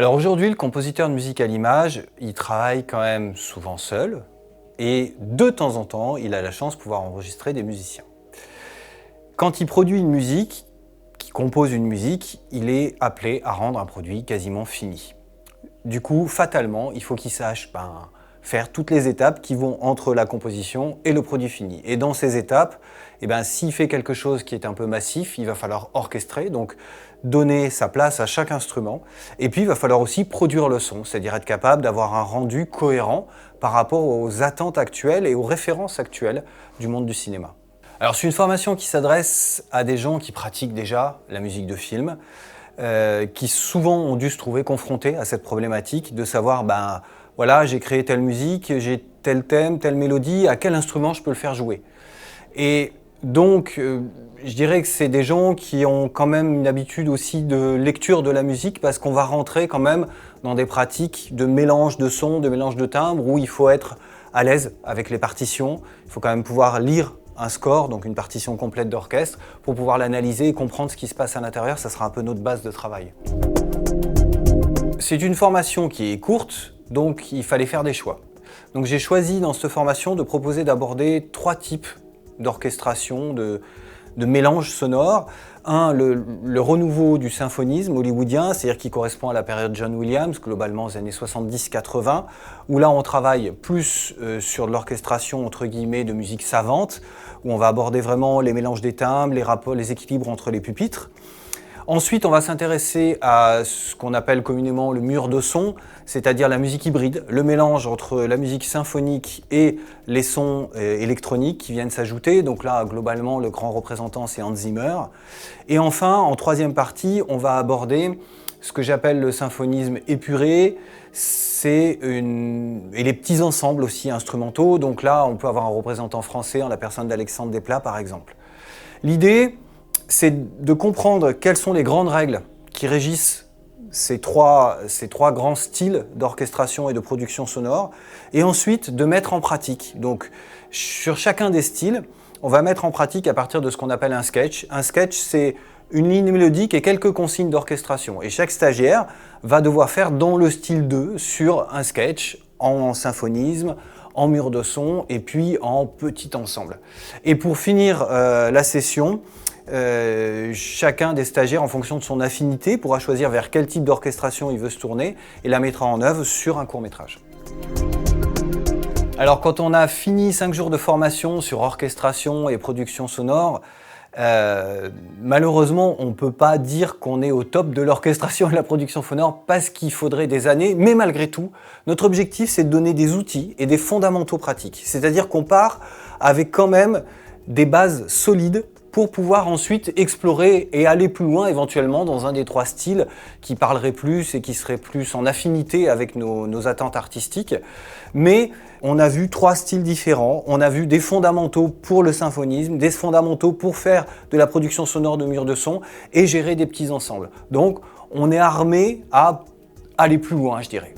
Alors aujourd'hui, le compositeur de musique à l'image, il travaille quand même souvent seul et de temps en temps, il a la chance de pouvoir enregistrer des musiciens. Quand il produit une musique, qu'il compose une musique, il est appelé à rendre un produit quasiment fini. Du coup, fatalement, il faut qu'il sache faire toutes les étapes qui vont entre la composition et le produit fini. Et dans ces étapes, s'il fait quelque chose qui est un peu massif, il va falloir orchestrer, donc donner sa place à chaque instrument. Et puis, il va falloir aussi produire le son, c'est-à-dire être capable d'avoir un rendu cohérent par rapport aux attentes actuelles et aux références actuelles du monde du cinéma. Alors, c'est une formation qui s'adresse à des gens qui pratiquent déjà la musique de film, qui souvent ont dû se trouver confrontés à cette problématique de savoir, voilà, j'ai créé telle musique, j'ai tel thème, telle mélodie, à quel instrument je peux le faire jouer? Et donc, je dirais que c'est des gens qui ont quand même une habitude aussi de lecture de la musique parce qu'on va rentrer quand même dans des pratiques de mélange de sons, de mélange de timbres où il faut être à l'aise avec les partitions, il faut quand même pouvoir lire un score, donc une partition complète d'orchestre, pour pouvoir l'analyser et comprendre ce qui se passe à l'intérieur, ça sera un peu notre base de travail. C'est une formation qui est courte, donc il fallait faire des choix. Donc j'ai choisi dans cette formation de proposer d'aborder 3 types d'orchestration, de mélange sonore. Un, le renouveau du symphonisme hollywoodien, c'est-à-dire qui correspond à la période John Williams, globalement aux années 70-80, où là on travaille plus sur de l'orchestration entre guillemets de musique savante, où on va aborder vraiment les mélanges des timbres, les rapports, les équilibres entre les pupitres. Ensuite, on va s'intéresser à ce qu'on appelle communément le mur de son, c'est-à-dire la musique hybride, le mélange entre la musique symphonique et les sons électroniques qui viennent s'ajouter. Donc là, globalement, le grand représentant, c'est Hans Zimmer. Et enfin, en troisième partie, on va aborder ce que j'appelle le symphonisme épuré, et les petits ensembles aussi instrumentaux. Donc là, on peut avoir un représentant français en la personne d'Alexandre Desplat, par exemple. L'idée, c'est de comprendre quelles sont les grandes règles qui régissent ces trois grands styles d'orchestration et de production sonore, et ensuite de mettre en pratique. Donc, sur chacun des styles, on va mettre en pratique à partir de ce qu'on appelle un sketch. Un sketch, c'est une ligne mélodique et quelques consignes d'orchestration. Et chaque stagiaire va devoir faire dans le style 2 sur un sketch, en symphonisme, en mur de son et puis en petit ensemble. Et pour finir la session, chacun des stagiaires, en fonction de son affinité, pourra choisir vers quel type d'orchestration il veut se tourner et la mettra en œuvre sur un court-métrage. Alors quand on a fini 5 jours de formation sur orchestration et production sonore, malheureusement on ne peut pas dire qu'on est au top de l'orchestration et de la production sonore parce qu'il faudrait des années, mais malgré tout, notre objectif c'est de donner des outils et des fondamentaux pratiques. C'est-à-dire qu'on part avec quand même des bases solides pour pouvoir ensuite explorer et aller plus loin éventuellement dans un des 3 styles qui parlerait plus et qui serait plus en affinité avec nos attentes artistiques. Mais on a vu 3 styles différents, on a vu des fondamentaux pour le symphonisme, des fondamentaux pour faire de la production sonore de murs de son et gérer des petits ensembles. Donc on est armé à aller plus loin, je dirais.